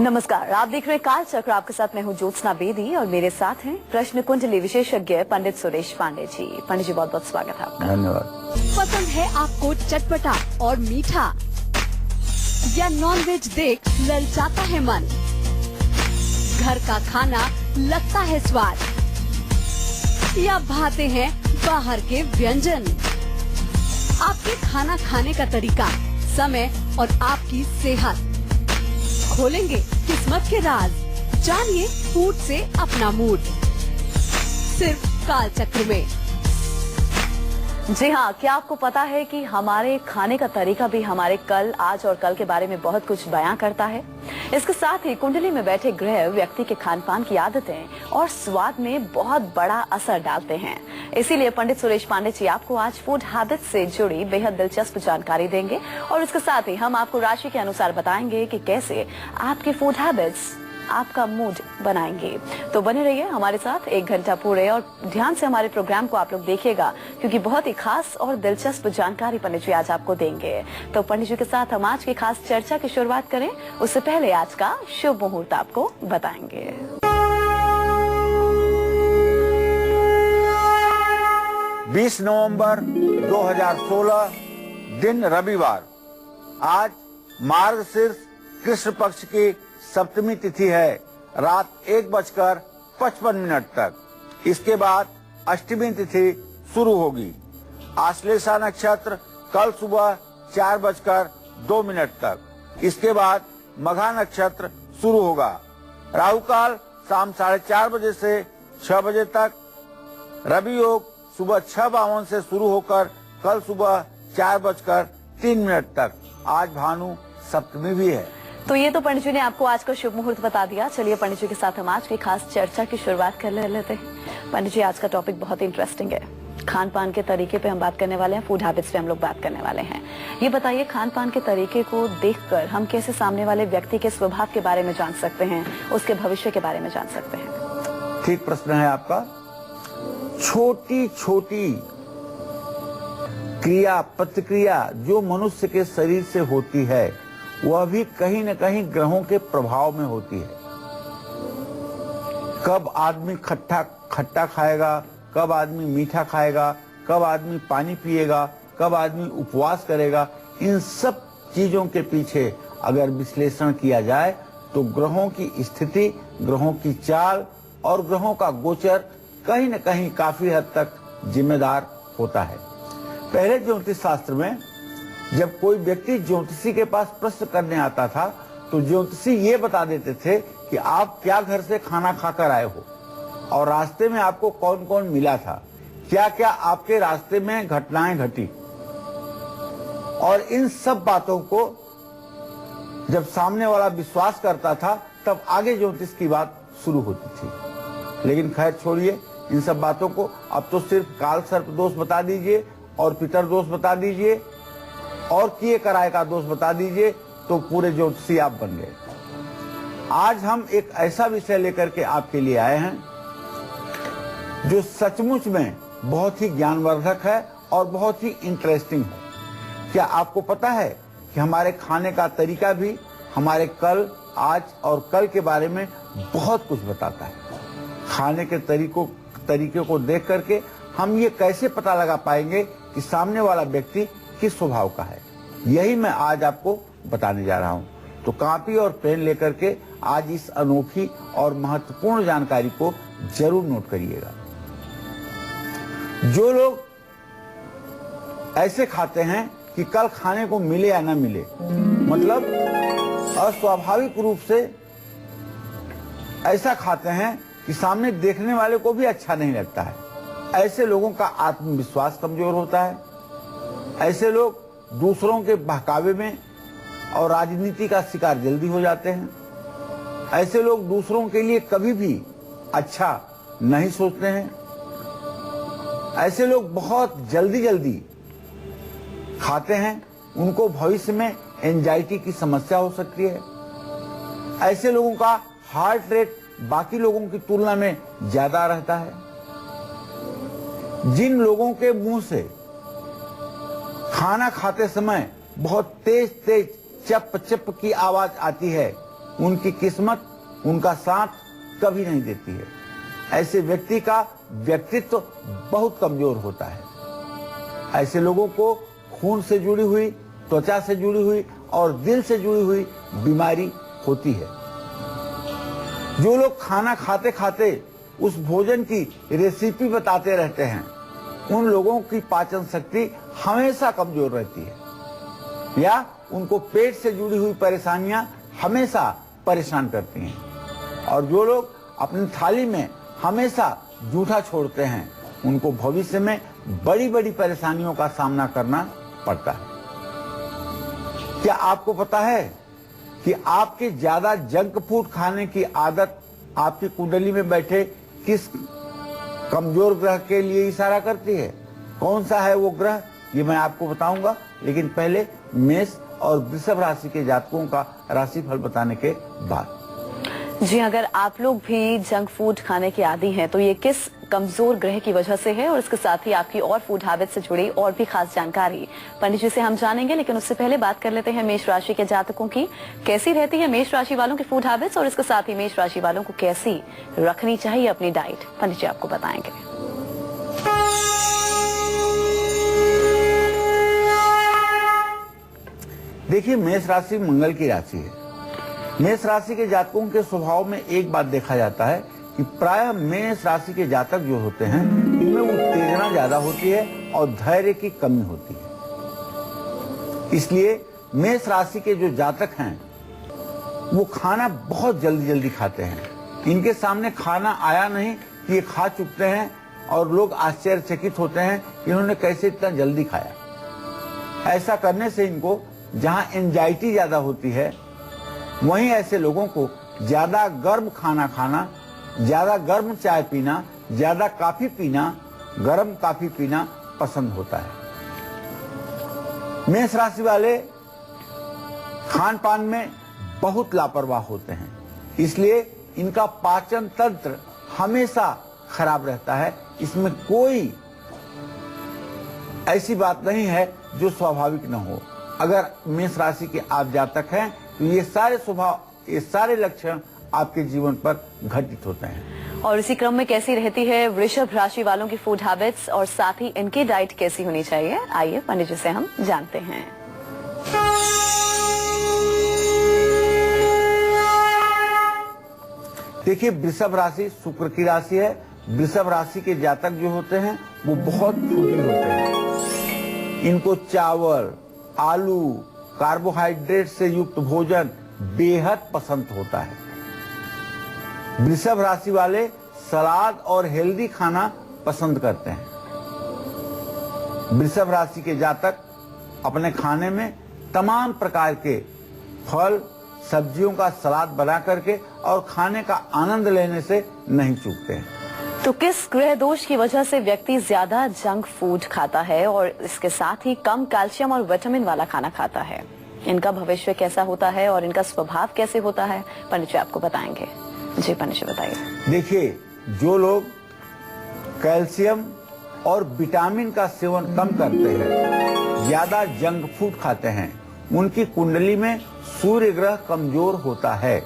नमस्कार, आप देख रहे हैं काल चक्र। आपके साथ मैं हूं ज्योत्सना बेदी और मेरे साथ हैं प्रश्न कुंडली विशेषज्ञ पंडित सुरेश पांडे जी। पंडित जी, बहुत बहुत स्वागत है आपका। धन्यवाद। पसंद है आपको चटपटा और मीठा, या नॉनवेज देख ललचाता है मन, घर का खाना लगता है स्वाद, या भाते हैं बाहर के व्यंजन? आपके खाना खाने का तरीका, समय और आपकी सेहत खोलेंगे किस्मत के राज। जानिए फूड से अपना मूड, सिर्फ काल चक्र में। जी हाँ, क्या आपको पता है कि हमारे खाने का तरीका भी हमारे कल, आज और कल के बारे में बहुत कुछ बयां करता है। इसके साथ ही कुंडली में बैठे ग्रह व्यक्ति के खान पान की आदतें और स्वाद में बहुत बड़ा असर डालते हैं। इसीलिए पंडित सुरेश पांडे जी आपको आज फूड हैबिट्स से जुड़ी बेहद दिलचस्प जानकारी देंगे और इसके साथ ही हम आपको राशि के अनुसार बताएंगे कि कैसे आपके फूड हैबिट्स आपका मूड बनाएंगे। तो बने रहिए हमारे साथ 1 घंटा पूरे और ध्यान से हमारे प्रोग्राम को आप लोग देखिएगा, क्योंकि बहुत ही खास और दिलचस्प जानकारी पंडित जी आज आपको देंगे। तो पंडित जी के साथ हम आज की खास चर्चा की शुरुआत करें उससे पहले आज का शुभ मुहूर्त आपको बताएंगे। 20 नवंबर 2016 दिन रविवार। आज मार्गशीर्ष कृष्ण पक्ष की सप्तमी तिथि है, रात 1:55 तक। इसके बाद अष्टमी तिथि शुरू होगी। आश्लेषा नक्षत्र कल सुबह 4:02 तक। इसके बाद मघा नक्षत्र शुरू होगा। राहु काल शाम 4:30 बजे से 6 बजे तक। रवि योग सुबह 6:52 से शुरू होकर कल सुबह 4:03 तक। आज भानु सप्तमी भी है। तो ये तो पंडित जी ने आपको आज का शुभ मुहूर्त बता दिया। चलिए पंडित जी के साथ हम आज की खास चर्चा की शुरुआत कर लेते हैं। पंडित जी, आज का टॉपिक बहुत इंटरेस्टिंग है। खान पान के तरीके पे हम बात करने वाले हैं, फूड हैबिट्स पे हम लोग बात करने वाले हैं। ये बताइए, खान पान के तरीके को देखकर हम कैसे सामने वाले व्यक्ति के स्वभाव के बारे में जान सकते हैं, उसके भविष्य के बारे में जान सकते हैं? ठीक प्रश्न है आपका। छोटी छोटी क्रिया प्रतिक्रिया जो मनुष्य के शरीर से होती है, वह भी कहीं न कहीं ग्रहों के प्रभाव में होती है। कब आदमी खट्टा खाएगा, कब आदमी मीठा खाएगा, कब आदमी पानी पिएगा, कब आदमी उपवास करेगा, इन सब चीजों के पीछे अगर विश्लेषण किया जाए तो ग्रहों की स्थिति, ग्रहों की चाल और ग्रहों का गोचर कहीं न कहीं काफी हद तक जिम्मेदार होता है। पहले ज्योतिष शास्त्र में जब कोई व्यक्ति ज्योतिषी के पास प्रश्न करने आता था तो ज्योतिषी ये बता देते थे कि आप क्या घर से खाना खाकर आए हो और रास्ते में आपको कौन कौन मिला था, क्या क्या आपके रास्ते में घटनाएं घटी। और इन सब बातों को जब सामने वाला विश्वास करता था तब आगे ज्योतिष की बात शुरू होती थी। लेकिन खैर छोड़िए इन सब बातों को। अब तो सिर्फ काल सर्प दोष बता दीजिए और पितर दोष बता दीजिए और किए कराए का दोष बता दीजिए तो पूरे ज्योतिषी आप बन गए। आज हम एक ऐसा विषय लेकर के आपके लिए आए हैं जो सचमुच में बहुत ही ज्ञानवर्धक है और बहुत ही इंटरेस्टिंग है। क्या आपको पता है कि हमारे खाने का तरीका भी हमारे कल, आज और कल के बारे में बहुत कुछ बताता है। खाने के तरीके को देख करके हम ये कैसे पता लगा पाएंगे कि सामने वाला व्यक्ति किस स्वभाव का है, यही मैं आज आपको बताने जा रहा हूं। तो कॉपी और पेन लेकर के आज इस अनोखी और महत्वपूर्ण जानकारी को जरूर नोट करिएगा। जो लोग ऐसे खाते हैं कि कल खाने को मिले या ना मिले, मतलब अस्वाभाविक रूप से ऐसा खाते हैं कि सामने देखने वाले को भी अच्छा नहीं लगता है, ऐसे लोगों का आत्मविश्वास कमजोर होता है। ऐसे लोग दूसरों के बहकावे में और राजनीति का शिकार जल्दी हो जाते हैं। ऐसे लोग दूसरों के लिए कभी भी अच्छा नहीं सोचते हैं। ऐसे लोग बहुत जल्दी खाते हैं, उनको भविष्य में एंजाइटी की समस्या हो सकती है। ऐसे लोगों का हार्ट रेट बाकी लोगों की तुलना में ज्यादा रहता है। जिन लोगों के मुंह से खाना खाते समय बहुत तेज चप चप की आवाज आती है, उनकी किस्मत उनका साथ कभी नहीं देती है। ऐसे व्यक्ति का व्यक्तित्व बहुत कमजोर होता है। ऐसे लोगों को खून से जुड़ी हुई, त्वचा से जुड़ी हुई और दिल से जुड़ी हुई बीमारी होती है। जो लोग खाना खाते खाते उस भोजन की रेसिपी बताते रहते हैं, उन लोगों की पाचन शक्ति हमेशा कमजोर रहती है या उनको पेट से जुड़ी हुई परेशानियां हमेशा परेशान करती हैं। और जो लोग अपनी थाली में हमेशा जूठा छोड़ते हैं, उनको भविष्य में बड़ी बड़ी परेशानियों का सामना करना पड़ता है। क्या आपको पता है कि आपके ज्यादा जंक फूड खाने की आदत आपकी कुंडली में बैठे किस कमजोर ग्रह के लिए इशारा करती है? कौन सा है वो ग्रह, ये मैं आपको बताऊंगा। लेकिन पहले मेष और वृषभ राशि के जातकों का राशिफल बताने के बाद। जी, अगर आप लोग भी जंक फूड खाने के आदी हैं तो ये किस कमजोर ग्रह की वजह से है, और इसके साथ ही आपकी और फूड हैबिट से जुड़ी और भी खास जानकारी पंडित जी से हम जानेंगे। लेकिन उससे पहले बात कर लेते हैं मेष राशि के जातकों की। कैसी रहती है मेष राशि वालों की फूड हैबिट्स, और इसके साथ ही मेष राशि वालों को कैसी रखनी चाहिए अपनी डाइट, पंडित जी आपको बताएंगे। देखिए, मेष राशि मंगल की राशि है। मेष राशि के जातकों के स्वभाव में एक बात देखा जाता है कि प्रायः मेष राशि के जातक जो होते हैं, इनमें उत्तेजना ज्यादा होती है और धैर्य की कमी होती है। इसलिए मेष राशि के जो जातक हैं, वो खाना बहुत जल्दी जल्दी खाते हैं। इनके सामने खाना आया नहीं कि ये खा चुकते हैं और लोग आश्चर्यचकित होते हैं कि इन्होंने कैसे इतना जल्दी खाया। ऐसा करने से इनको जहां एंजाइटी ज्यादा होती है, वहीं ऐसे लोगों को ज्यादा गर्म खाना खाना, ज्यादा गर्म चाय पीना, ज्यादा कॉफी पीना, गर्म कॉफी पीना पसंद होता है। मेष राशि वाले खान पान में बहुत लापरवाह होते हैं, इसलिए इनका पाचन तंत्र हमेशा खराब रहता है। इसमें कोई ऐसी बात नहीं है जो स्वाभाविक न हो। अगर मेष राशि के आप जातक हैं तो ये सारे स्वभाव, ये सारे लक्षण आपके जीवन पर घटित होते हैं। और इसी क्रम में कैसी रहती है वृषभ राशि वालों की फूड हैबिट्स, और साथ ही इनकी डाइट कैसी होनी चाहिए, आइए पंडित जी से हम जानते हैं। देखिए, वृषभ राशि शुक्र की राशि है। वृषभ राशि के जातक जो होते हैं वो बहुत फूडी होते हैं। इनको चावल, आलू, कार्बोहाइड्रेट से युक्त भोजन बेहद पसंद होता है। वृषभ राशि वाले सलाद और हेल्दी खाना पसंद करते हैं। वृषभ राशि के जातक अपने खाने में तमाम प्रकार के फल, सब्जियों का सलाद बना करके और खाने का आनंद लेने से नहीं चूकते हैं। तो किस ग्रह दोष की वजह से व्यक्ति ज्यादा जंक फूड खाता है और इसके साथ ही कम कैल्शियम और विटामिन वाला खाना खाता है? इनका भविष्य कैसा होता है और इनका स्वभाव कैसे होता है, पंडित जी आपको बताएंगे। जी पंडित जी बताइए। देखिए, जो लोग कैल्शियम और विटामिन का सेवन कम करते हैं, ज्यादा जंक फूड खाते हैं, उनकी कुंडली में सूर्य ग्रह कमजोर होता है।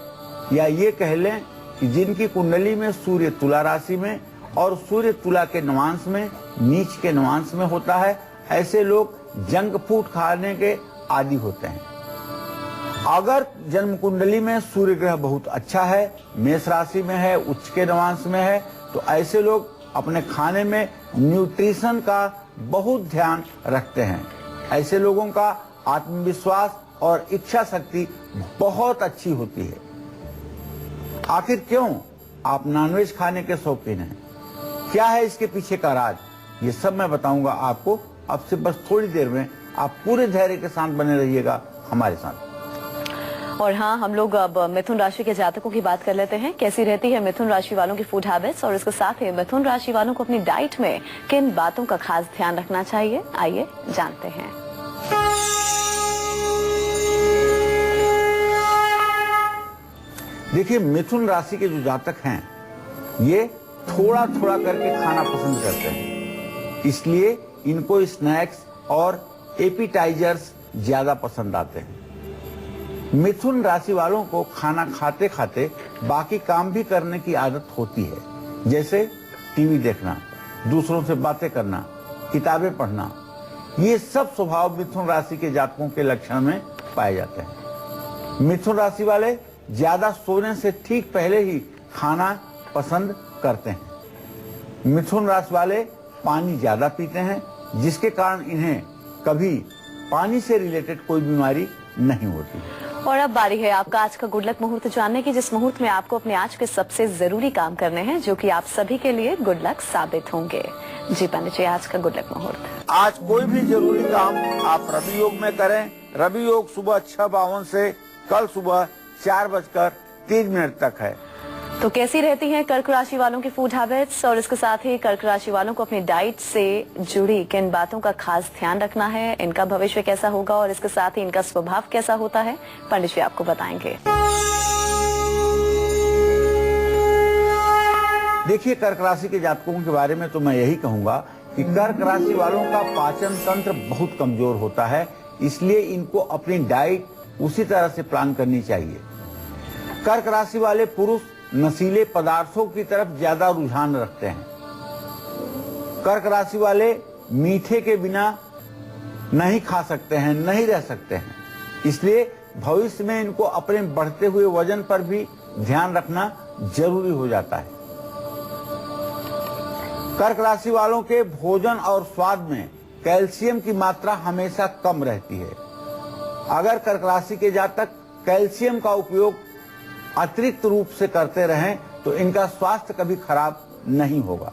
या ये कह लें कि जिनकी कुंडली में सूर्य तुला राशि में और सूर्य तुला के नवांश में, नीच के नवांश में होता है, ऐसे लोग जंक फूड खाने के आदी होते हैं। अगर जन्म कुंडली में सूर्य ग्रह बहुत अच्छा है, मेष राशि में है, उच्च के नवांश में है, तो ऐसे लोग अपने खाने में न्यूट्रिशन का बहुत ध्यान रखते हैं। ऐसे लोगों का आत्मविश्वास और इच्छा शक्ति बहुत अच्छी होती है। आखिर क्यों आप नॉनवेज खाने के शौकीन हैं? क्या है इसके पीछे का राज? ये सब मैं बताऊंगा आपको। अब से बस थोड़ी देर में आप पूरे धैर्य के साथ बने रहिएगा हमारे साथ। और हाँ, हम लोग अब मिथुन राशि के जातकों की बात कर लेते हैं। कैसी रहती है मिथुन राशि वालों की फूड हैबिट्स, और इसके साथ ही मिथुन राशि वालों को अपनी डाइट में किन बातों का खास ध्यान रखना चाहिए, आइए जानते हैं। देखिए, मिथुन राशि के जो जातक हैं, ये थोड़ा थोड़ा करके खाना पसंद करते हैं, इसलिए इनको स्नैक्स और एपिटाइजर्स ज्यादा पसंद आते हैं। मिथुन राशि वालों को खाना खाते खाते बाकी काम भी करने की आदत होती है, जैसे टीवी देखना, दूसरों से बातें करना, किताबें पढ़ना। ये सब स्वभाव मिथुन राशि के जातकों के लक्षण में पाए जाते हैं। मिथुन राशि वाले ज्यादा सोने से ठीक पहले ही खाना पसंद करते हैं। मिथुन राशि वाले पानी ज्यादा पीते हैं, जिसके कारण इन्हें कभी पानी से रिलेटेड कोई बीमारी नहीं होती। और अब बारी है आपका आज का गुड लक मुहूर्त जानने की, जिस मुहूर्त में आपको अपने आज के सबसे जरूरी काम करने हैं, जो कि आप सभी के लिए गुड लक साबित होंगे। जी पंडित जी, आज का गुड लक मुहूर्त। आज कोई भी जरूरी काम आप रवि योग में करें। रवि योग सुबह 6:52 से कल सुबह 4:03 तक है। तो कैसी रहती हैं कर्क राशि वालों की फूड हैबिट्स, और इसके साथ ही कर्क राशि वालों को अपनी डाइट से जुड़ी किन बातों का खास ध्यान रखना है, इनका भविष्य कैसा होगा और इसके साथ ही इनका स्वभाव कैसा होता है, पंडित जी आपको बताएंगे। देखिए, कर्क राशि के जातकों के बारे में तो मैं यही कहूंगा कि कर्क राशि वालों का पाचन तंत्र बहुत कमजोर होता है, इसलिए इनको अपनी डाइट उसी तरह से प्लान करनी चाहिए। कर्क राशि वाले पुरुष नशीले पदार्थों की तरफ ज्यादा रुझान रखते हैं। कर्क राशि वाले मीठे के बिना नहीं खा सकते हैं, नहीं रह सकते हैं, इसलिए भविष्य में इनको अपने बढ़ते हुए वजन पर भी ध्यान रखना जरूरी हो जाता है। कर्क राशि वालों के भोजन और स्वाद में कैल्शियम की मात्रा हमेशा कम रहती है। अगर कर्क राशि के जातक कैल्शियम का उपयोग अतिरिक्त रूप से करते रहें तो इनका स्वास्थ्य कभी खराब नहीं होगा।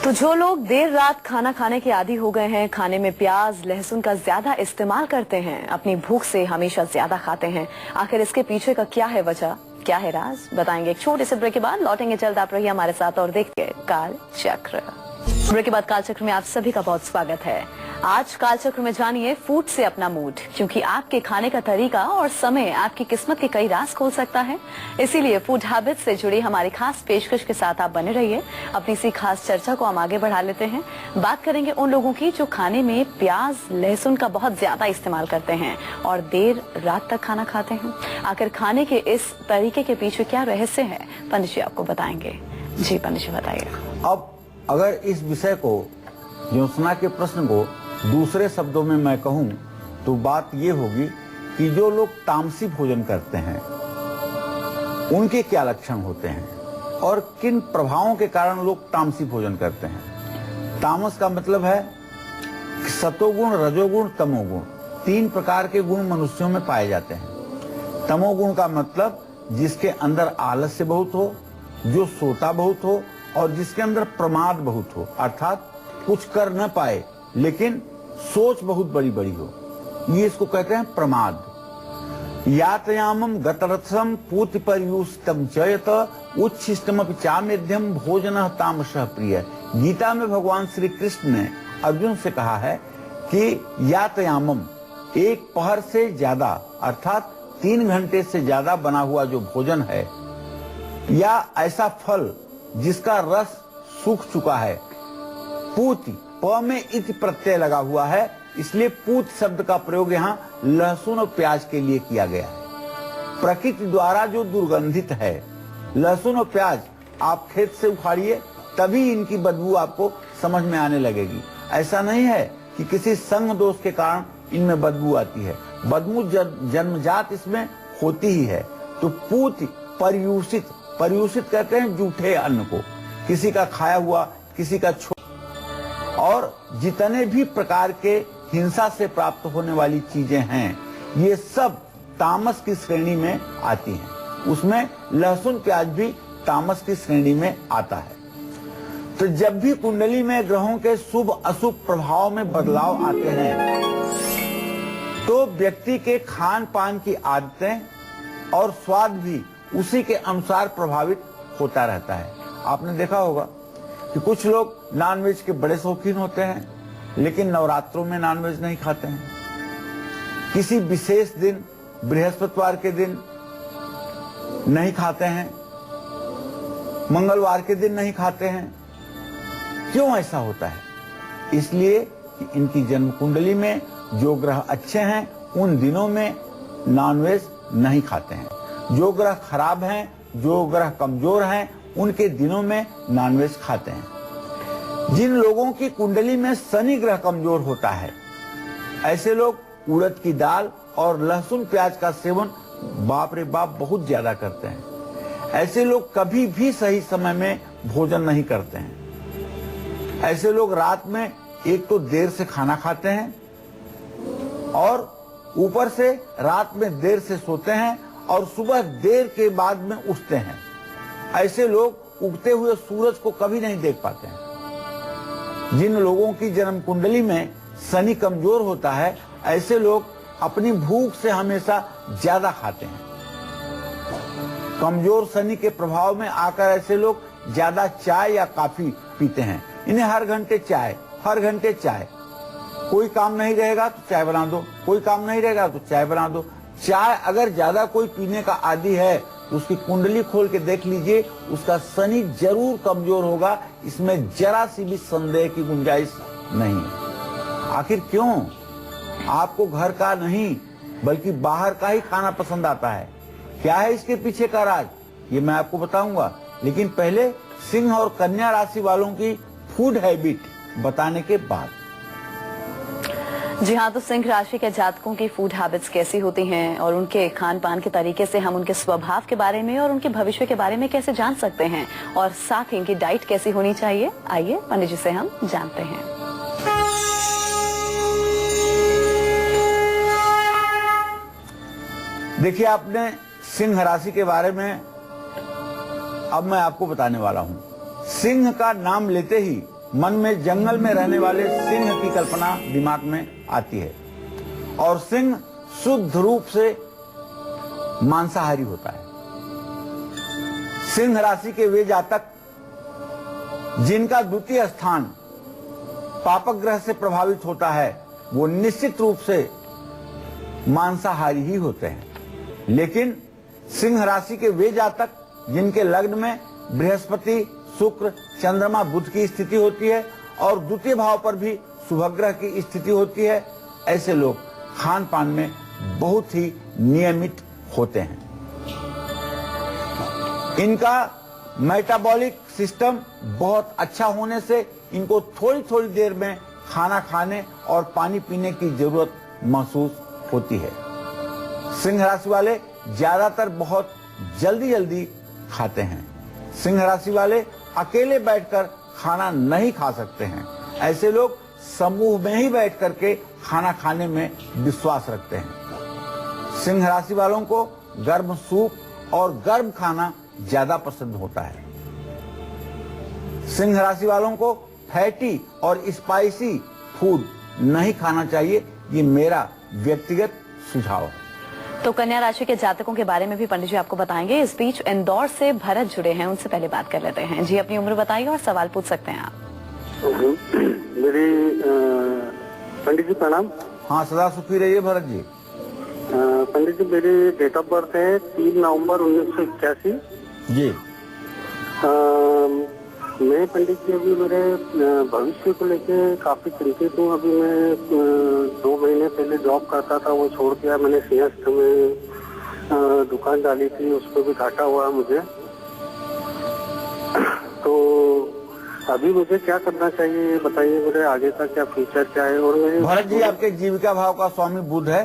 तो जो लोग देर रात खाना खाने के आदी हो गए हैं, खाने में प्याज लहसुन का ज्यादा इस्तेमाल करते हैं, अपनी भूख से हमेशा ज्यादा खाते हैं, आखिर इसके पीछे का क्या है वजह, क्या है राज, बताएंगे एक छोटे से ब्रेक के बाद। लौटेंगे जल्द, आप रहिए हमारे साथ और देखिए काल चक्र। ब्रेक के बाद काल चक्र में आप सभी का बहुत स्वागत है। आज काल चक्र में जानिए फूड से अपना मूड, क्योंकि आपके खाने का तरीका और समय आपकी किस्मत के कई राज खोल सकता है। इसीलिए फूड हैबिट से जुड़ी हमारी खास पेशकश के साथ आप बने रहिए। अपनी इसी खास चर्चा को हम आगे बढ़ा लेते हैं। बात करेंगे उन लोगों की जो खाने में प्याज लहसुन का बहुत ज्यादा इस्तेमाल करते हैं और देर रात तक खाना खाते हैं। आखिर खाने के इस तरीके के पीछे क्या रहस्य है, पंडित जी आपको बताएंगे। जी पंडित जी बताइए। अब अगर इस विषय को, ज्योत्सना के प्रश्न को दूसरे शब्दों में मैं कहूं तो बात ये होगी कि जो लोग तामसी भोजन करते हैं उनके क्या लक्षण होते हैं और किन प्रभावों के कारण लोग तामसी भोजन करते हैं। तामस का मतलब है सतोगुण, रजोगुण, तमोगुण, 3 प्रकार के गुण मनुष्यों में पाए जाते हैं। तमोगुण का मतलब जिसके अंदर आलस्य बहुत हो, जो सोता बहुत हो और जिसके अंदर प्रमाद बहुत हो, अर्थात कुछ कर न पाए लेकिन सोच बहुत बड़ी बड़ी हो, ये इसको कहते हैं प्रमाद। यातयामम गतरथम पूति पर्युष्टम चयत उच्छिष्टमपि चामेध्यम भोजनः तामसः प्रिय। गीता में भगवान श्री कृष्ण ने अर्जुन से कहा है कि यातयामम, एक पहर से ज्यादा अर्थात 3 घंटे से ज्यादा बना हुआ जो भोजन है, या ऐसा फल जिसका रस सूख चुका है। पूति, प में इति प्रत्यय लगा हुआ है, इसलिए पूत शब्द का प्रयोग यहाँ लहसुन और प्याज के लिए किया गया है। प्रकृति द्वारा जो दुर्गंधित है, लहसुन और प्याज आप खेत से उखाड़िए तभी इनकी बदबू आपको समझ में आने लगेगी। ऐसा नहीं है कि किसी संग दोष के कारण इनमें बदबू आती है, बदबू जन्मजात इसमें होती ही है। तो पूत पर्यूषित, पर्यूषित कहते हैं जूठे अन्न को, किसी का खाया हुआ, किसी का और जितने भी प्रकार के हिंसा से प्राप्त होने वाली चीजें हैं, ये सब तामस की श्रेणी में आती हैं। उसमें लहसुन प्याज भी तामस की श्रेणी में आता है। तो जब भी कुंडली में ग्रहों के शुभ अशुभ प्रभाव में बदलाव आते हैं तो व्यक्ति के खान पान की आदतें और स्वाद भी उसी के अनुसार प्रभावित होता रहता है। आपने देखा होगा कि कुछ लोग नॉनवेज के बड़े शौकीन होते हैं लेकिन नवरात्रों में नॉनवेज नहीं खाते हैं। किसी विशेष दिन, बृहस्पतिवार के दिन नहीं खाते हैं, मंगलवार के दिन नहीं खाते हैं। क्यों ऐसा होता है? इसलिए कि इनकी जन्म कुंडली में जो ग्रह अच्छे हैं उन दिनों में नॉनवेज नहीं खाते हैं। जो ग्रह खराब हैं, जो ग्रह कमजोर हैं, उनके दिनों में नॉनवेज खाते हैं। जिन लोगों की कुंडली में शनि ग्रह कमजोर होता है, ऐसे लोग उड़द की दाल और लहसुन प्याज का सेवन बाप रे बाप बहुत ज्यादा करते हैं। ऐसे लोग कभी भी सही समय में भोजन नहीं करते हैं। ऐसे लोग रात में एक तो देर से खाना खाते हैं और ऊपर से रात में देर से सोते हैं और सुबह देर के बाद में उठते हैं। ऐसे लोग उगते हुए सूरज को कभी नहीं देख पाते हैं। जिन लोगों की जन्म कुंडली में शनि कमजोर होता है, ऐसे लोग अपनी भूख से हमेशा ज्यादा खाते हैं। कमजोर शनि के प्रभाव में आकर ऐसे लोग ज्यादा चाय या कॉफी पीते हैं। इन्हें हर घंटे चाय, कोई काम नहीं रहेगा तो चाय बना दो, कोई काम नहीं रहेगा तो चाय बना दो। चाय अगर ज्यादा कोई पीने का आदी है तो उसकी कुंडली खोल के देख लीजिए, उसका शनि जरूर कमजोर होगा। इसमें जरा सी भी संदेह की गुंजाइश नहीं है। आखिर क्यों? आपको घर का नहीं बल्कि बाहर का ही खाना पसंद आता है। क्या है इसके पीछे का राज, ये मैं आपको बताऊंगा। लेकिन पहले सिंह और कन्या राशि वालों की फूड हैबिट बताने के बाद। जी हाँ, तो सिंह राशि के जातकों की फूड हैबिट्स कैसी होती हैं और उनके खान पान के तरीके से हम उनके स्वभाव के बारे में और उनके भविष्य के बारे में कैसे जान सकते हैं, और साथ ही इनकी डाइट कैसी होनी चाहिए, आइए पंडित जी से हम जानते हैं। देखिए, आपने सिंह राशि के बारे में अब मैं आपको बताने वाला हूं। सिंह का नाम लेते ही मन में जंगल में रहने वाले सिंह की कल्पना दिमाग में आती है और सिंह शुद्ध रूप से मांसाहारी होता है। सिंह राशि के वे जातक जिनका द्वितीय स्थान पापक ग्रह से प्रभावित होता है, वो निश्चित रूप से मांसाहारी ही होते हैं। लेकिन सिंह राशि के वे जातक जिनके लग्न में बृहस्पति, शुक्र, चंद्रमा, बुध की स्थिति होती है और द्वितीय भाव पर भी शुभग्रह की स्थिति होती है, ऐसे लोग खान पान में बहुत ही नियमित होते हैं। इनका मेटाबॉलिक सिस्टम बहुत अच्छा होने से इनको थोड़ी थोड़ी देर में खाना खाने और पानी पीने की जरूरत महसूस होती है। सिंह राशि वाले ज्यादातर बहुत जल्दी खाते हैं। सिंह राशि वाले अकेले बैठकर खाना नहीं खा सकते हैं। ऐसे लोग समूह में ही बैठ करके खाना खाने में विश्वास रखते हैं। सिंह राशि वालों को गर्म सूप और गर्म खाना ज्यादा पसंद होता है। सिंह राशि वालों को फैटी और स्पाइसी फूड नहीं खाना चाहिए। ये मेरा व्यक्तिगत सुझाव है। तो कन्या राशि के जातकों के बारे में भी पंडित जी आपको बताएंगे। इस बीच इंदौर से भरत जुड़े हैं, उनसे पहले बात कर लेते हैं। जी, अपनी उम्र बताइए और सवाल पूछ सकते हैं आप। मेरी पंडित जी प्रणाम। हाँ, सदा सुखी रहिए भरत जी। पंडित जी, मेरी डेट ऑफ बर्थ है 3 नवंबर 1981। जी। मैं पंडित जी अभी मेरे भविष्य को लेके काफी चिंतित हूँ। अभी मैं 2 महीने पहले जॉब करता था, वो छोड़ दिया मैंने। सिंहस्थ में दुकान डाली थी, उस पर भी घाटा हुआ मुझे। तो अभी मुझे क्या करना चाहिए ये बताइए, मेरे आगे का क्या फ्यूचर क्या है। और भरत जी, आपके जीविका भाव का स्वामी बुध है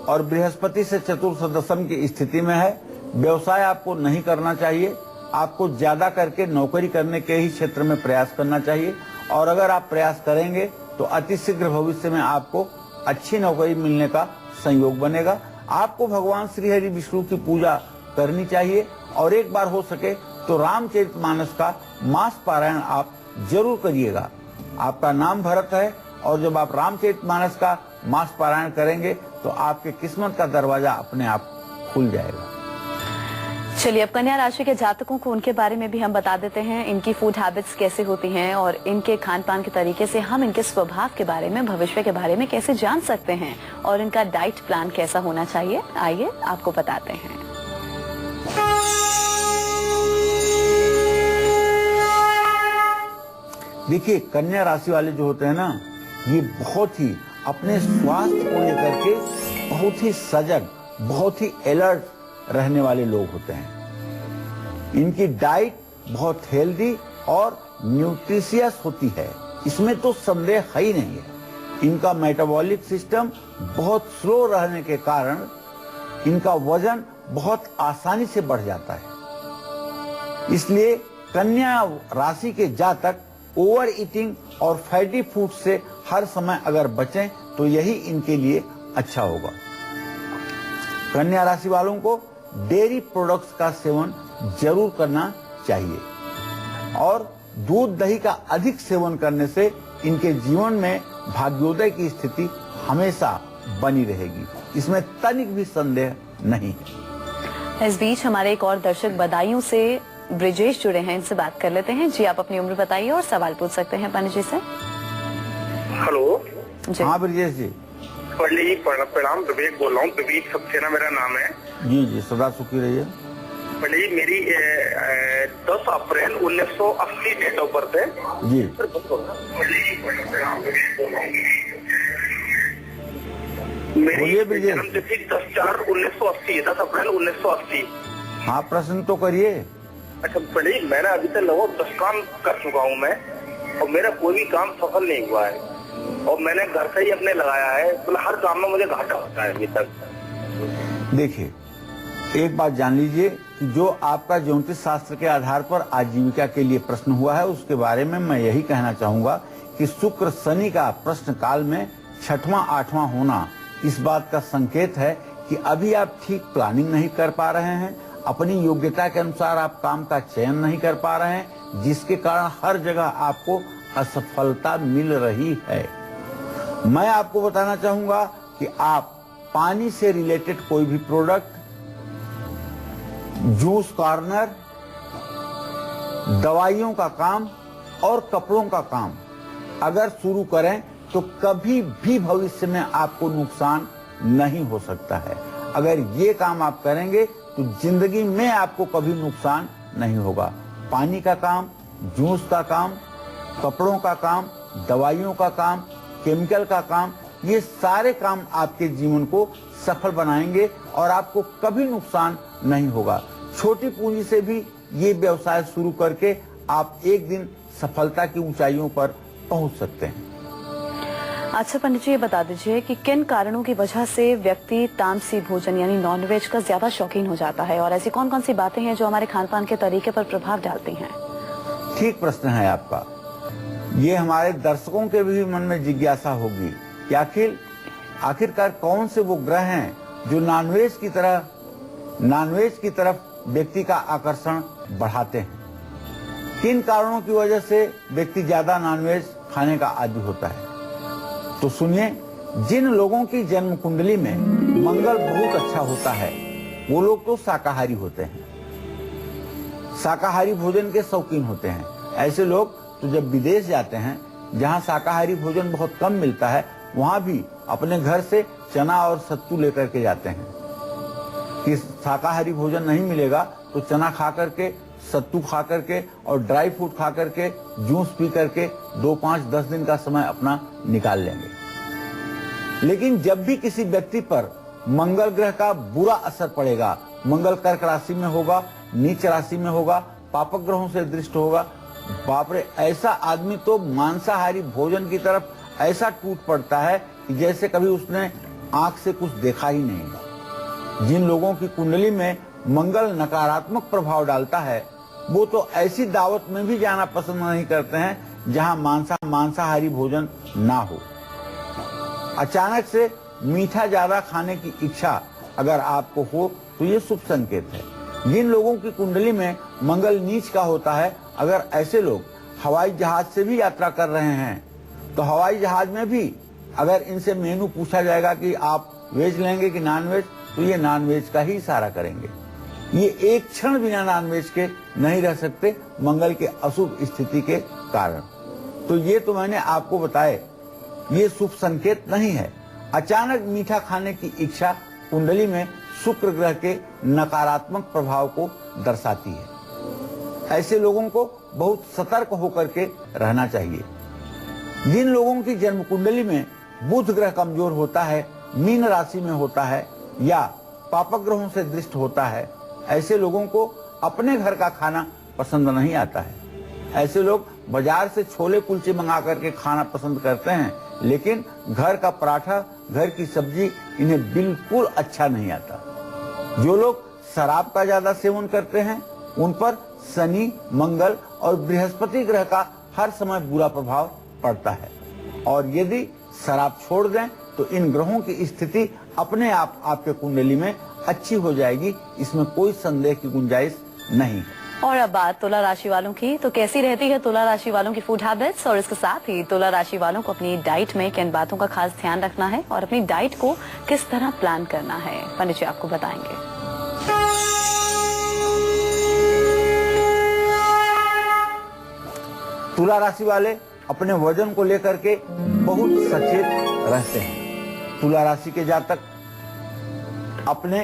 और बृहस्पति से चतुर्थ दशम की स्थिति में है। व्यवसाय आपको नहीं करना चाहिए। आपको ज्यादा करके नौकरी करने के ही क्षेत्र में प्रयास करना चाहिए और अगर आप प्रयास करेंगे तो अति शीघ्र भविष्य में आपको अच्छी नौकरी मिलने का संयोग बनेगा। आपको भगवान श्री हरि विष्णु की पूजा करनी चाहिए और एक बार हो सके तो रामचरितमानस का मास पारायण आप जरूर करिएगा। आपका नाम भरत है और जब आप रामचरितमानस का मास पारायण करेंगे तो आपके किस्मत का दरवाजा अपने आप खुल जाएगा। चलिए, अब कन्या राशि के जातकों को उनके बारे में भी हम बता देते हैं। इनकी फूड हैबिट्स कैसे होती हैं और इनके खान पान के तरीके से हम इनके स्वभाव के बारे में, भविष्य के बारे में कैसे जान सकते हैं और इनका डाइट प्लान कैसा होना चाहिए, आइए आपको बताते हैं। देखिए, कन्या राशि वाले जो होते हैं ना, ये बहुत ही अपने स्वास्थ्य को लेकर के बहुत ही सजग बहुत ही अलर्ट रहने वाले लोग होते हैं। इनकी डाइट बहुत हेल्दी और न्यूट्रिशियस होती है, इसमें तो संदेह है ही नहीं है। इनका मेटाबॉलिक सिस्टम बहुत स्लो रहने के कारण इनका वजन बहुत आसानी से बढ़ जाता है। इसलिए कन्या राशि के जातक ओवर ईटिंग और फैटी फूड से हर समय अगर बचें तो यही इनके लिए अच्छा होगा। कन्या राशि वालों को डेयरी प्रोडक्ट्स का सेवन जरूर करना चाहिए और दूध दही का अधिक सेवन करने से इनके जीवन में भाग्योदय की स्थिति हमेशा बनी रहेगी, इसमें तनिक भी संदेह नहीं है। इस बीच हमारे एक और दर्शक बदायूं से ब्रिजेश जुड़े हैं, इनसे बात कर लेते हैं। जी, आप अपनी उम्र बताइए और सवाल पूछ सकते हैं पंडित जी से। हेलो जी। हाँ ब्रिजेश जी। पंडित जी प्रणाम, विवेक बोल रहा हूँ, विवेक सक्सेना मेरा नाम है। जी जी, सदा सुखी रहिए। पंडित जी मेरी 10 अप्रैल 1980 डेट ऑफ बर्थ है जी। मेरी जन्म तिथि 10/4/1980, 10 अप्रैल 1980। हाँ, प्रश्न तो करिए। अच्छा पंडित जी, मैंने अभी तक लगभग 10 काम कर चुका हूँ मैं, और मेरा कोई भी काम सफल नहीं हुआ है, और मैंने घर से ही अपने लगाया है, मतलब हर काम में मुझे घाटा होता है अभी तक। देखिए, एक बात जान लीजिए कि जो आपका ज्योतिष शास्त्र के आधार पर आजीविका के लिए प्रश्न हुआ है, उसके बारे में मैं यही कहना चाहूंगा कि शुक्र शनि का प्रश्न काल में 6वां 8वां होना इस बात का संकेत है कि अभी आप ठीक प्लानिंग नहीं कर पा रहे हैं, अपनी योग्यता के अनुसार आप काम का चयन नहीं कर पा रहे हैं, जिसके कारण हर जगह आपको असफलता मिल रही है। मैं आपको बताना चाहूंगा कि आप पानी से रिलेटेड कोई भी प्रोडक्ट, जूस कॉर्नर, दवाइयों का काम और कपड़ों का काम अगर शुरू करें तो कभी भी भविष्य में आपको नुकसान नहीं हो सकता है। अगर ये काम आप करेंगे तो जिंदगी में आपको कभी नुकसान नहीं होगा। पानी का काम, जूस का काम, कपड़ों का काम, दवाइयों का काम, केमिकल का काम, ये सारे काम आपके जीवन को सफल बनाएंगे और आपको कभी नुकसान नहीं होगा। छोटी पूंजी से भी ये व्यवसाय शुरू करके आप एक दिन सफलता की ऊंचाइयों पर पहुंच सकते हैं। अच्छा पंडित जी, ये बता दीजिए कि किन कारणों की वजह से व्यक्ति तामसी भोजन यानी नॉनवेज का ज्यादा शौकीन हो जाता है, और ऐसी कौन कौन सी बातें हैं जो हमारे खान पान के तरीके पर प्रभाव डालती हैं? ठीक प्रश्न है आपका। ये हमारे दर्शकों के भी मन में जिज्ञासा होगी कि आखिरकार कौन से वो ग्रह हैं जो नॉनवेज की तरफ व्यक्ति का आकर्षण बढ़ाते हैं। किन कारणों की वजह से व्यक्ति ज्यादा नॉनवेज खाने का आदी होता है? तो सुनिए, जिन लोगों की जन्म कुंडली में मंगल बहुत अच्छा होता है वो लोग तो शाकाहारी होते हैं, शाकाहारी भोजन के शौकीन होते हैं। ऐसे लोग तो जब विदेश जाते हैं जहां शाकाहारी भोजन बहुत कम मिलता है, वहां भी अपने घर से चना और सत्तू लेकर के जाते हैं कि शाकाहारी भोजन नहीं मिलेगा तो चना खा करके, सत्तू खा करके और ड्राई फ्रूट खा करके, जूस पी करके 2, 5, 10 दिन का समय अपना निकाल लेंगे। लेकिन जब भी किसी व्यक्ति पर मंगल ग्रह का बुरा असर पड़ेगा, मंगल कर्क राशि में होगा, नीच राशि में होगा, पापक ग्रहों से दृष्ट होगा, बाप रे, ऐसा आदमी तो मांसाहारी भोजन की तरफ ऐसा टूट पड़ता है कि जैसे कभी उसने आंख से कुछ देखा ही नहीं। जिन लोगों की कुंडली में मंगल नकारात्मक प्रभाव डालता है वो तो ऐसी दावत में भी जाना पसंद नहीं करते हैं जहां मांसाहारी भोजन ना हो। अचानक से मीठा ज्यादा खाने की इच्छा अगर आपको हो तो ये शुभ संकेत है। जिन लोगों की कुंडली में मंगल नीच का होता है, अगर ऐसे लोग हवाई जहाज से भी यात्रा कर रहे हैं तो हवाई जहाज में भी अगर इनसे मेनू पूछा जाएगा कि आप वेज लेंगे कि नॉन वेज, तो ये नॉन वेज का ही इशारा करेंगे। ये एक क्षण बिना नॉनवेज के नहीं रह सकते मंगल के अशुभ स्थिति के कारण। तो ये तो मैंने आपको बताए, ये शुभ संकेत नहीं है। अचानक मीठा खाने की इच्छा कुंडली में शुक्र ग्रह के नकारात्मक प्रभाव को दर्शाती है। ऐसे लोगों को बहुत सतर्क होकर के रहना चाहिए। जिन लोगों की जन्म कुंडली में बुध ग्रह कमजोर होता है, मीन राशि में होता है या पापक ग्रहों से दृष्ट होता है, ऐसे लोगों को अपने घर का खाना पसंद नहीं आता है। ऐसे लोग बाजार से छोले कुलचे मंगा करके खाना पसंद करते हैं, लेकिन घर का पराठा, घर की सब्जी इन्हें बिल्कुल अच्छा नहीं आता। जो लोग शराब का ज्यादा सेवन करते हैं, उन पर शनि, मंगल और बृहस्पति ग्रह का हर समय बुरा प्रभाव पड़ता है। और यदि शराब छोड़ दें तो इन ग्रहों की स्थिति अपने आप आपके कुंडली में अच्छी हो जाएगी, इसमें कोई संदेह की गुंजाइश नहीं है। और अब बात तुला राशि वालों की, तो कैसी रहती है तुला राशि वालों की फूड हैबिट्स, और इसके साथ ही तुला राशि वालों को अपनी डाइट में किन बातों का खास ध्यान रखना है और अपनी डाइट को किस तरह प्लान करना है, पंडित जी आपको बताएंगे। तुला राशि वाले अपने वजन को लेकर के बहुत सचेत रहते हैं। तुला राशि के जातक अपने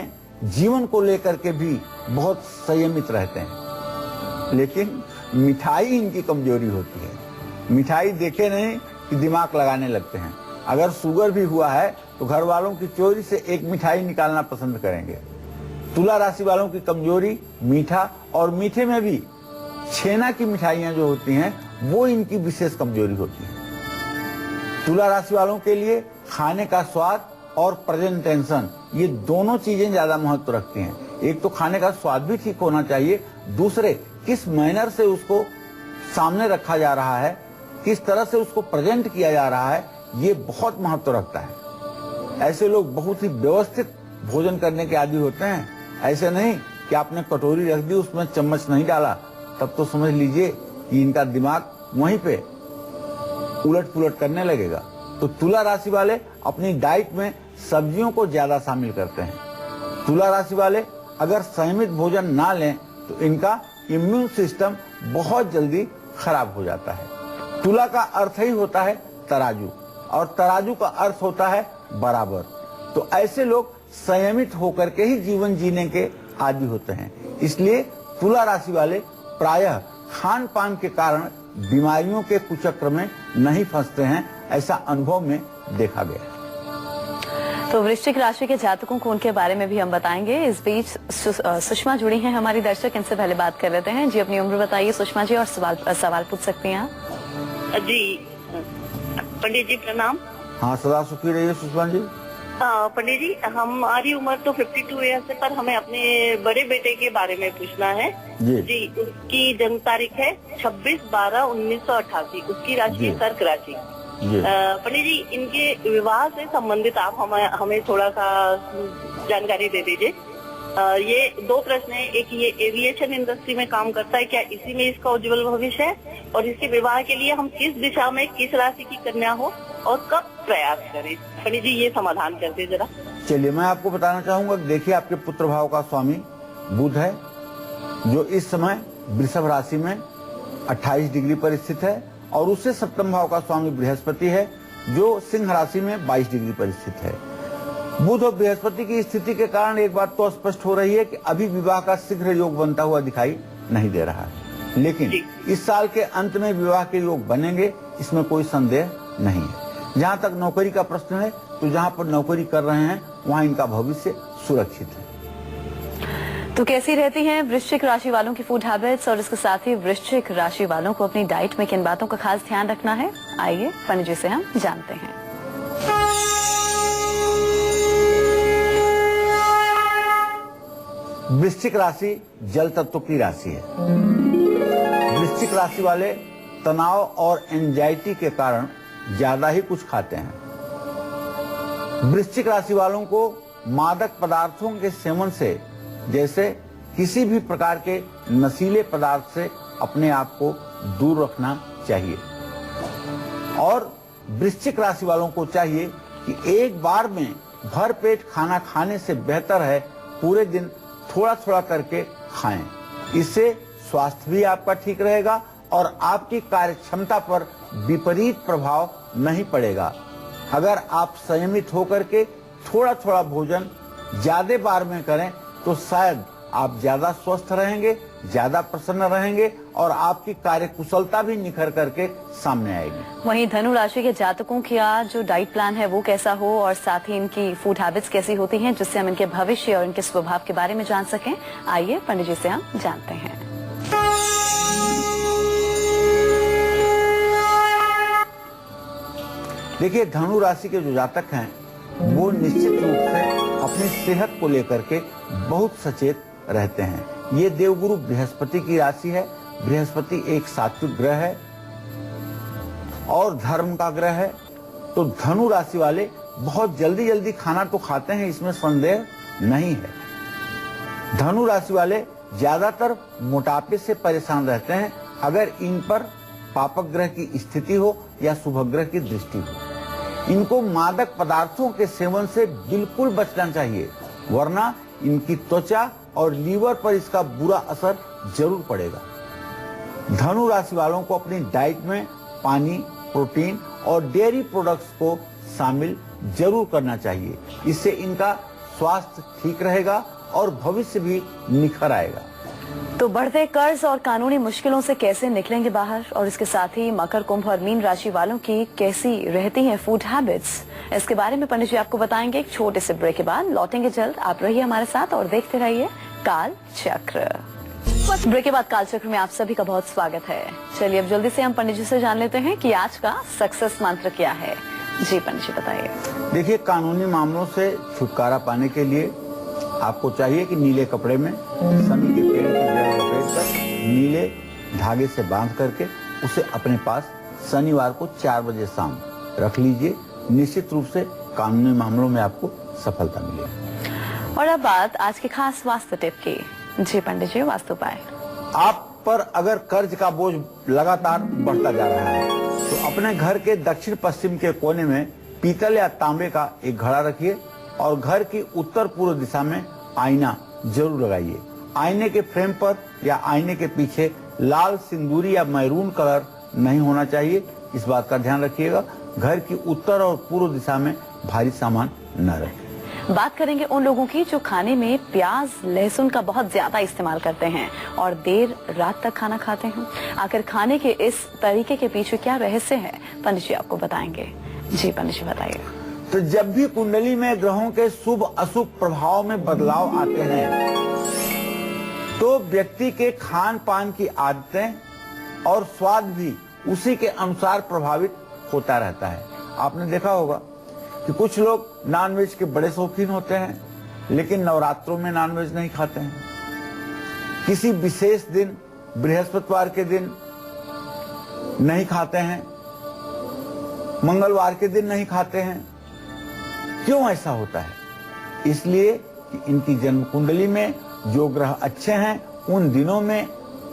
जीवन को लेकर के भी बहुत संयमित रहते हैं, लेकिन मिठाई इनकी कमजोरी होती है। मिठाई देखे नहीं कि दिमाग लगाने लगते हैं। अगर शुगर भी हुआ है तो घर वालों की चोरी से एक मिठाई निकालना पसंद करेंगे। तुला राशि वालों की कमजोरी मीठा, और मीठे में भी छेना की मिठाइयां जो होती हैं वो इनकी विशेष कमजोरी होती है। तुला राशि वालों के लिए खाने का स्वाद और प्रेजेंटेशन, ये दोनों चीजें ज्यादा महत्व रखती हैं। एक तो खाने का स्वाद भी ठीक होना चाहिए, दूसरे किस मैनर से उसको सामने रखा जा रहा है, किस तरह से उसको प्रेजेंट किया जा रहा है, ये बहुत महत्व रखता है। ऐसे लोग बहुत ही व्यवस्थित भोजन करने के आदी होते हैं। ऐसे नहीं कि आपने कटोरी रख दी, उसमें चम्मच नहीं डाला, तब तो समझ लीजिए कि इनका दिमाग वहीं पे उलट पुलट करने लगेगा। तो तुला राशि वाले अपनी डाइट में सब्जियों को ज्यादा शामिल करते हैं। तुला राशि वाले अगर संयमित भोजन ना लें तो इनका इम्यून सिस्टम बहुत जल्दी खराब हो जाता है। तुला का अर्थ ही होता है तराजू, और तराजू का अर्थ होता है बराबर। तो ऐसे लोग संयमित होकर के ही जीवन जीने के आदी होते हैं। इसलिए तुला राशि वाले प्रायः खान पान के कारण बीमारियों के कुचक्र में नहीं फंसते हैं, ऐसा अनुभव में देखा गया है। तो वृश्चिक राशि के जातकों को उनके बारे में भी हम बताएंगे। इस बीच सुषमा जुड़ी हैं हमारी दर्शक, इनसे पहले बात कर लेते हैं। जी अपनी उम्र बताइए सुषमा जी, और सवाल पूछ सकती हैं आप। जी पंडित जी प्रणाम। हाँ, सदा सुखी रहिए सुषमा जी। पंडित जी, हमारी उम्र तो 52 ईयर्स है, पर हमें अपने बड़े बेटे के बारे में पूछना है। जी उसकी जन्म तारीख है 26/12/1988। उसकी राशि है कर्क राशि। पंडित जी, इनके विवाह से संबंधित आप हमें थोड़ा सा जानकारी दे दीजिए। ये दो प्रश्न है। एक, ये एविएशन इंडस्ट्री में काम करता है, क्या इसी में इसका उज्जवल भविष्य है? और इसके विवाह के लिए हम किस दिशा में, किस राशि की कन्या हो और कब प्रयास करें? पंडित जी ये समाधान कर दे जरा। चलिए, मैं आपको बताना चाहूंगा। देखिए, आपके पुत्र भाव का स्वामी बुध है, जो इस समय वृषभ राशि में 28 डिग्री पर स्थित है, और उससे सप्तम भाव का स्वामी बृहस्पति है, जो सिंह राशि में 22 डिग्री पर स्थित है। बुध और बृहस्पति की स्थिति के कारण एक बात तो स्पष्ट हो रही है कि अभी विवाह का शीघ्र योग बनता हुआ दिखाई नहीं दे रहा है, लेकिन इस साल के अंत में विवाह के योग बनेंगे, इसमें कोई संदेह नहीं है। जहाँ तक नौकरी का प्रश्न है, तो जहाँ पर नौकरी कर रहे हैं वहाँ इनका भविष्य सुरक्षित है। तो कैसी रहती हैं वृश्चिक राशि वालों की फूड हैबिट्स, और इसके साथ ही वृश्चिक राशि वालों को अपनी डाइट में किन बातों का खास ध्यान रखना है, आइए पंडित जी से हम जानते हैं। वृश्चिक राशि जल तत्व की राशि है। वृश्चिक राशि वाले तनाव और एंजाइटी के कारण ज्यादा ही कुछ खाते हैं। वृश्चिक राशि वालों को मादक पदार्थों के सेवन से, जैसे किसी भी प्रकार के नशीले पदार्थ से अपने आप को दूर रखना चाहिए। और वृश्चिक राशि वालों को चाहिए कि एक बार में भर पेट खाना खाने से बेहतर है पूरे दिन थोड़ा थोड़ा करके खाएं। इससे स्वास्थ्य भी आपका ठीक रहेगा और आपकी कार्य क्षमता पर विपरीत प्रभाव नहीं पड़ेगा। अगर आप संयमित होकर के थोड़ा थोड़ा भोजन ज्यादा बार में करें तो शायद आप ज्यादा स्वस्थ रहेंगे, ज्यादा प्रसन्न रहेंगे और आपकी कार्य कुशलता भी निखर करके सामने आएगी। वहीं धनु राशि के जातकों की आज जो डाइट प्लान है वो कैसा हो और साथ ही इनकी फूड हैबिट्स कैसी होती हैं, जिससे हम इनके भविष्य और इनके स्वभाव के बारे में जान सकें, आइए पंडित जी से हम जानते हैं। देखिए, धनु राशि के जो जातक हैं वो निश्चित रूप से अपनी सेहत को लेकर के बहुत सचेत रहते हैं। ये देवगुरु बृहस्पति की राशि है। बृहस्पति एक सात्विक ग्रह है और धर्म का ग्रह है। तो धनु राशि वाले बहुत जल्दी जल्दी खाना तो खाते हैं, इसमें संदेह नहीं है। धनु राशि वाले ज्यादातर मोटापे से परेशान रहते हैं अगर इन पर पापक ग्रह की स्थिति हो या शुभ ग्रह की दृष्टि हो। इनको मादक पदार्थों के सेवन से बिल्कुल बचना चाहिए, वरना इनकी त्वचा और लीवर पर इसका बुरा असर जरूर पड़ेगा। धनु राशि वालों को अपनी डाइट में पानी, प्रोटीन और डेयरी प्रोडक्ट्स को शामिल जरूर करना चाहिए। इससे इनका स्वास्थ्य ठीक रहेगा और भविष्य भी निखर आएगा। तो बढ़ते कर्ज और कानूनी मुश्किलों से कैसे निकलेंगे बाहर, और इसके साथ ही मकर, कुंभ और मीन राशि वालों की कैसी रहती हैं फूड हैबिट्स, इसके बारे में पंडित जी आपको बताएंगे एक छोटे से ब्रेक के बाद। लौटेंगे जल्द, आप रहिए हमारे साथ और देखते रहिए काल चक्र। ब्रेक के बाद काल चक्र में आप सभी का बहुत स्वागत है। चलिए अब जल्दी से हम पंडित जी से जान लेते हैं कि आज का सक्सेस मंत्र क्या है। जी पंडित जी बताइए। देखिए, कानूनी मामलों से छुटकारा पाने के लिए आपको चाहिए कि नीले कपड़े में शनि के पेड़ की जड़ लपेट कर नीले धागे से बांध करके उसे अपने पास शनिवार को 4 बजे शाम रख लीजिए। निश्चित रूप से कानूनी मामलों में आपको सफलता मिलेगी। और अब बात आज की खास वास्तु टिप की। जी पंडित जी, वास्तु उपाय। आप पर अगर कर्ज का बोझ लगातार बढ़ता जा रहा है तो अपने घर के दक्षिण पश्चिम के कोने में पीतल या तांबे का एक घड़ा रखिए और घर की उत्तर पूर्व दिशा में आईना जरूर लगाइए। आईने के फ्रेम पर या आईने के पीछे लाल, सिंदूरी या मैरून कलर नहीं होना चाहिए, इस बात का ध्यान रखिएगा। घर की उत्तर और पूर्व दिशा में भारी सामान न रखें। बात करेंगे उन लोगों की जो खाने में प्याज, लहसुन का बहुत ज्यादा इस्तेमाल करते हैं और देर रात तक खाना खाते हैं। आखिर खाने के इस तरीके के पीछे क्या रहस्य है, पंडित जी आपको बताएंगे। जी पंडित जी बताइए। तो जब भी कुंडली में ग्रहों के शुभ अशुभ प्रभाव में बदलाव आते हैं तो व्यक्ति के खान पान की आदतें और स्वाद भी उसी के अनुसार प्रभावित होता रहता है। आपने देखा होगा कि कुछ लोग नॉनवेज के बड़े शौकीन होते हैं लेकिन नवरात्रों में नॉनवेज नहीं खाते हैं। किसी विशेष दिन, बृहस्पतिवार के दिन नहीं खाते हैं, मंगलवार के दिन नहीं खाते हैं। क्यों ऐसा होता है? इसलिए कि इनकी जन्म कुंडली में जो ग्रह अच्छे हैं उन दिनों में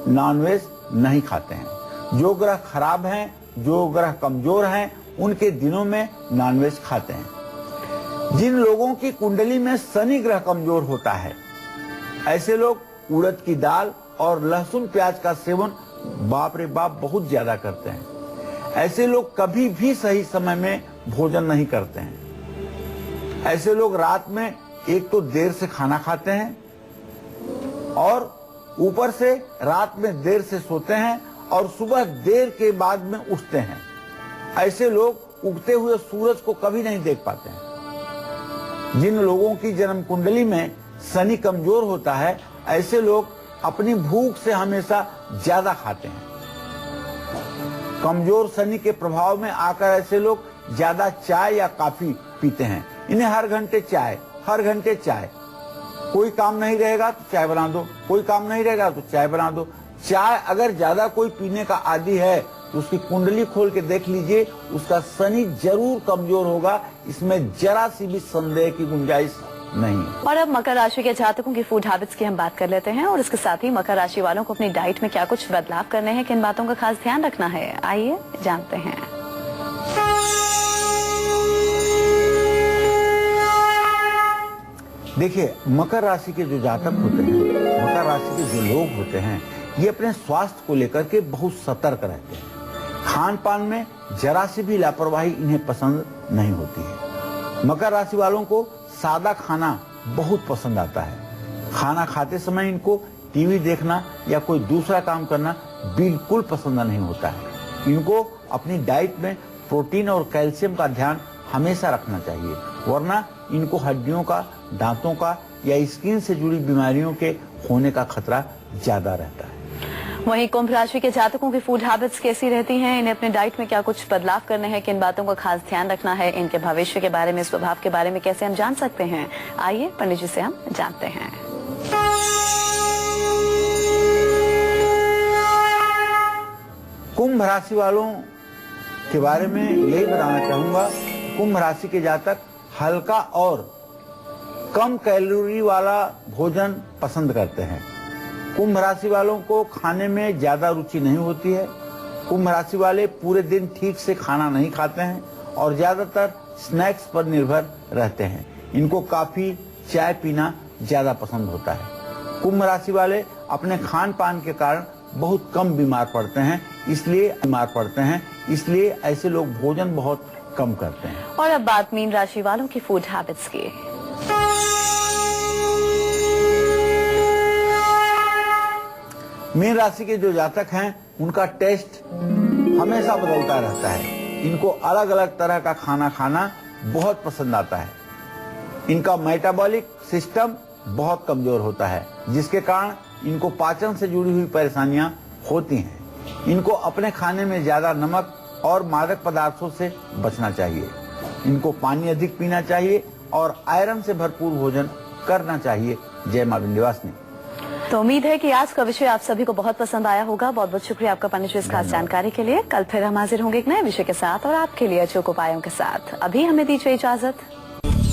नॉनवेज नहीं खाते हैं। जो ग्रह खराब हैं, जो ग्रह कमजोर हैं, उनके दिनों में नॉनवेज खाते हैं। जिन लोगों की कुंडली में शनि ग्रह कमजोर होता है, ऐसे लोग उड़द की दाल और लहसुन प्याज का सेवन बाप रे बाप बहुत ज्यादा करते हैं। ऐसे लोग कभी भी सही समय में भोजन नहीं करते हैं। ऐसे लोग रात में एक तो देर से खाना खाते हैं और ऊपर से रात में देर से सोते हैं और सुबह देर के बाद में उठते हैं। ऐसे लोग उगते हुए सूरज को कभी नहीं देख पाते हैं। जिन लोगों की जन्म कुंडली में शनि कमजोर होता है, ऐसे लोग अपनी भूख से हमेशा ज्यादा खाते हैं। कमजोर शनि के प्रभाव में आकर ऐसे लोग ज्यादा चाय या कॉफी पीते हैं। इन्हें हर घंटे चाय, हर घंटे चाय। कोई काम नहीं रहेगा तो चाय बना दो, कोई काम नहीं रहेगा तो चाय बना दो। चाय अगर ज्यादा कोई पीने का आदी है तो उसकी कुंडली खोल के देख लीजिए, उसका शनि जरूर कमजोर होगा। इसमें जरा सी भी संदेह की गुंजाइश नहीं। और अब मकर राशि के जातकों की फूड हैबिट्स की हम बात कर लेते हैं और इसके साथ ही मकर राशि वालों को अपनी डाइट में क्या कुछ बदलाव करने हैं, किन बातों का खास ध्यान रखना है, आइए जानते हैं। देखिए, मकर राशि के जो जातक होते हैं, मकर राशि के जो लोग होते हैं, ये अपने स्वास्थ्य को लेकर के बहुत सतर्क रहते हैं। खान पान में जरा सी भी लापरवाही इन्हें पसंद नहीं होती है। मकर राशि वालों को सादा खाना बहुत पसंद आता है। खाना खाते समय इनको टीवी देखना या कोई दूसरा काम करना बिल्कुल पसंद नहीं होता है। इनको अपनी डाइट में प्रोटीन और कैल्शियम का ध्यान हमेशा रखना चाहिए, वरना इनको हड्डियों का, दांतों का या स्किन से जुड़ी बीमारियों के होने का खतरा ज्यादा रहता है। वहीं कुंभ राशि के जातकों की फूड हैबिट्स कैसी रहती हैं, इन्हें अपने डाइट में क्या कुछ बदलाव करने हैं, किन बातों का खास ध्यान रखना है, इनके भविष्य के बारे में, स्वभाव के बारे में कैसे हम जान सकते हैं, आइए पंडित जी से हम जानते हैं। कुंभ राशि वालों के बारे में यही बताना चाहूंगा। कुंभ राशि के जातक हल्का और कम कैलोरी वाला भोजन पसंद करते हैं। कुंभ राशि वालों को खाने में ज्यादा रुचि नहीं होती है। कुंभ राशि वाले पूरे दिन ठीक से खाना नहीं खाते हैं और ज्यादातर स्नैक्स पर निर्भर रहते हैं। इनको काफी चाय पीना ज्यादा पसंद होता है। कुंभ राशि वाले अपने खान पान के कारण बहुत कम बीमार पड़ते हैं, इसलिए ऐसे लोग भोजन बहुत कम करते हैं। और अब बात मीन राशि वालों की फूड हैबिट्स की। मीन राशि के जो जातक हैं उनका टेस्ट हमेशा बदलता रहता है। इनको अलग अलग तरह का खाना खाना बहुत पसंद आता है। इनका मेटाबॉलिक सिस्टम बहुत कमजोर होता है, जिसके कारण इनको पाचन से जुड़ी हुई परेशानियां होती हैं। इनको अपने खाने में ज्यादा नमक और मादक पदार्थों से बचना चाहिए। इनको पानी अधिक पीना चाहिए और आयरन से भरपूर भोजन करना चाहिए। जय मां विंध्यवासिनी। तो उम्मीद है कि आज का विषय आप सभी को बहुत पसंद आया होगा। बहुत बहुत शुक्रिया आपका पंडित जी इस खास जानकारी के लिए। कल फिर हम हाजिर होंगे एक नए विषय के साथ और आपके लिए अचूक उपायों के साथ। अभी हमें दीजिए इजाजत।